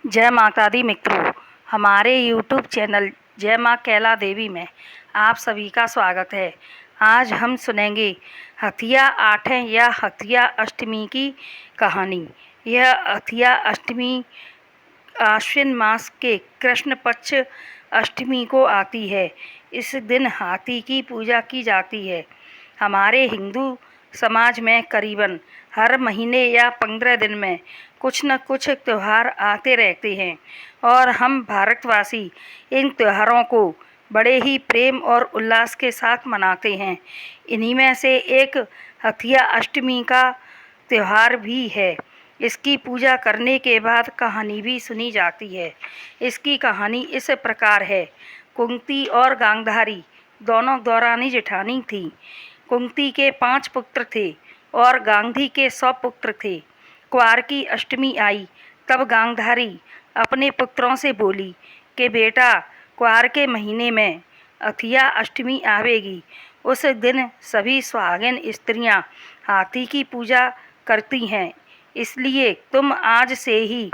जय माता दी मित्रों, हमारे YouTube चैनल जय माँ कैला देवी में आप सभी का स्वागत है। आज हम सुनेंगे हथिया आठें या हथिया अष्टमी की कहानी। यह हथिया अष्टमी आश्विन मास के कृष्ण पक्ष अष्टमी को आती है। इस दिन हाथी की पूजा की जाती है। हमारे हिंदू समाज में करीबन हर महीने या 15 दिन में कुछ न कुछ त्यौहार आते रहते हैं और हम भारतवासी इन त्योहारों को बड़े ही प्रेम और उल्लास के साथ मनाते हैं। इन्हीं में से एक हथिया अष्टमी का त्यौहार भी है। इसकी पूजा करने के बाद कहानी भी सुनी जाती है। इसकी कहानी इस प्रकार है। कुंती और गांधारी दोनों दौरानी जेठानी थी। कुंती के 5 पुत्र थे और गांधी के 100 पुत्र थे। क्वार की अष्टमी आई तब गांधारी अपने पुत्रों से बोली कि बेटा, क्वार के महीने में हथिया अष्टमी आवेगी। उस दिन सभी सुहागिन स्त्रियां हाथी की पूजा करती हैं, इसलिए तुम आज से ही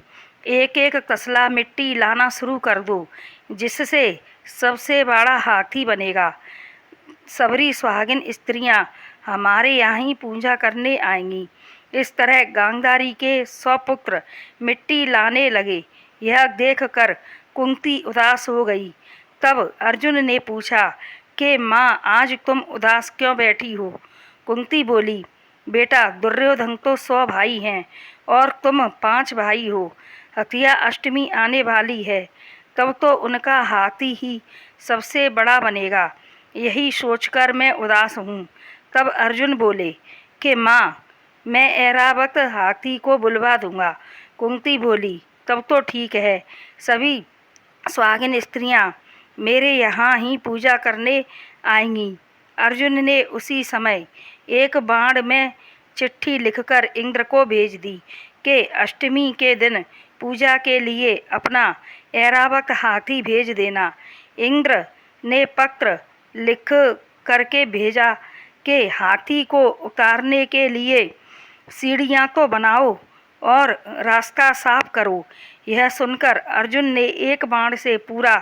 एक एक तसला मिट्टी लाना शुरू कर दो, जिससे सबसे बड़ा हाथी बनेगा। सबरी सुहागिन स्त्रियां हमारे यहाँ ही पूजा करने आएंगी। इस तरह गांधारी के 100 पुत्र मिट्टी लाने लगे। यह देखकर कुंती उदास हो गई। तब अर्जुन ने पूछा कि माँ, आज तुम उदास क्यों बैठी हो? कुंती बोली, बेटा, दुर्योधन तो 100 भाई हैं और तुम 5 भाई हो। हथिया अष्टमी आने वाली है, तब तो उनका हाथी ही सबसे बड़ा बनेगा। यही सोचकर मैं उदास हूँ। तब अर्जुन बोले कि माँ, मैं ऐरावत हाथी को बुलवा दूंगा। कुंती बोली, तब तो ठीक है। सभी सुहागिन स्त्रियां मेरे यहाँ ही पूजा करने आएंगी। अर्जुन ने उसी समय एक बाण में चिट्ठी लिखकर इंद्र को भेज दी कि अष्टमी के दिन पूजा के लिए अपना ऐरावत हाथी भेज देना। इंद्र ने पत्र लिख करके भेजा कि हाथी को उतारने के लिए सीढ़ियाँ तो बनाओ और रास्ता साफ करो। यह सुनकर अर्जुन ने एक बाण से पूरा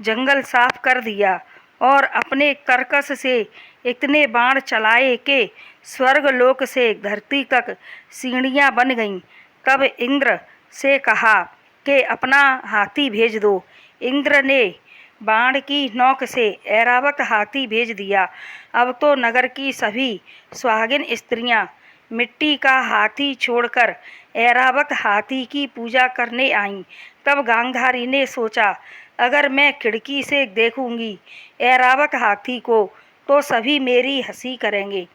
जंगल साफ कर दिया और अपने कर्कश से इतने बाण चलाए कि स्वर्गलोक से धरती तक सीढ़ियाँ बन गईं। तब इंद्र से कहा कि अपना हाथी भेज दो। इंद्र ने बाण की नोक से ऐरावत हाथी भेज दिया। अब तो नगर की सभी सुहागिन स्त्रियां मिट्टी का हाथी छोड़कर ऐरावत हाथी की पूजा करने आईं। तब गांधारी ने सोचा, अगर मैं खिड़की से देखूंगी ऐरावत हाथी को तो सभी मेरी हंसी करेंगे।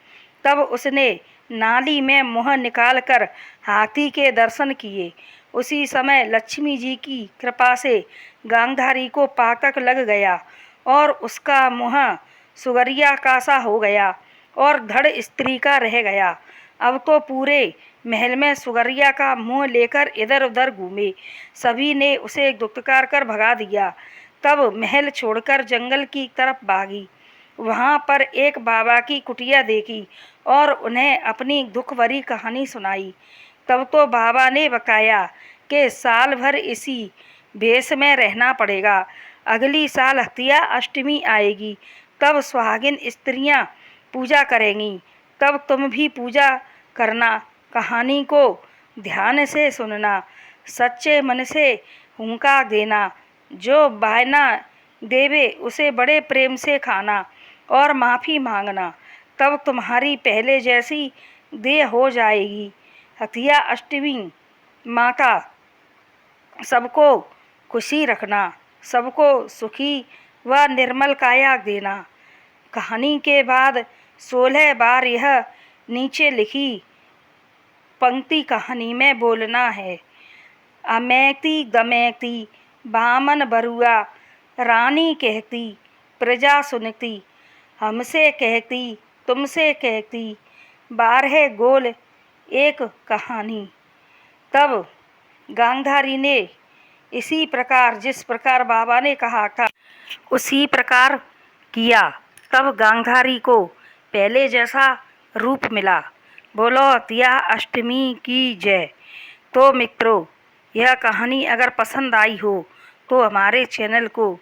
तब उसने नाली में मुँह निकालकर हाथी के दर्शन किए। उसी समय लक्ष्मी जी की कृपा से गांधारी को पातक लग गया और उसका मुँह सुगरिया का सा हो गया और धड़ स्त्री का रह गया। अब तो पूरे महल में सुगरिया का मुँह लेकर इधर उधर घूमे। सभी ने उसे दुत्कार कर भगा दिया। तब महल छोड़कर जंगल की तरफ भागी। वहाँ पर एक बाबा की कुटिया देखी और उन्हें अपनी दुख भरी कहानी सुनाई। तब तो बाबा ने बताया कि साल भर इसी भेष में रहना पड़ेगा। अगली साल हथिया अष्टमी आएगी, तब सुहागिन स्त्रियां पूजा करेंगी। तब तुम भी पूजा करना। कहानी को ध्यान से सुनना, सच्चे मन से हुंका देना। जो बायना देवे उसे बड़े प्रेम से खाना और माफ़ी मांगना। तब तुम्हारी पहले जैसी देह हो जाएगी। हथिया अष्टमी माता सबको खुशी रखना, सबको सुखी व निर्मल काया देना। कहानी के बाद 16 बार यह नीचे लिखी पंक्ति कहानी में बोलना है। अमैती गमैती बामन बरुआ, रानी कहती प्रजा सुनती, हमसे कहती तुमसे कहती, 12 गोल एक कहानी। तब गांधारी ने इसी प्रकार, जिस प्रकार बाबा ने कहा था उसी प्रकार किया। तब गांधारी को पहले जैसा रूप मिला। बोलो हथिया अष्टमी की जय। तो मित्रों, यह कहानी अगर पसंद आई हो तो हमारे चैनल को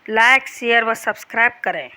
लाइक, शेयर व सब्सक्राइब करें।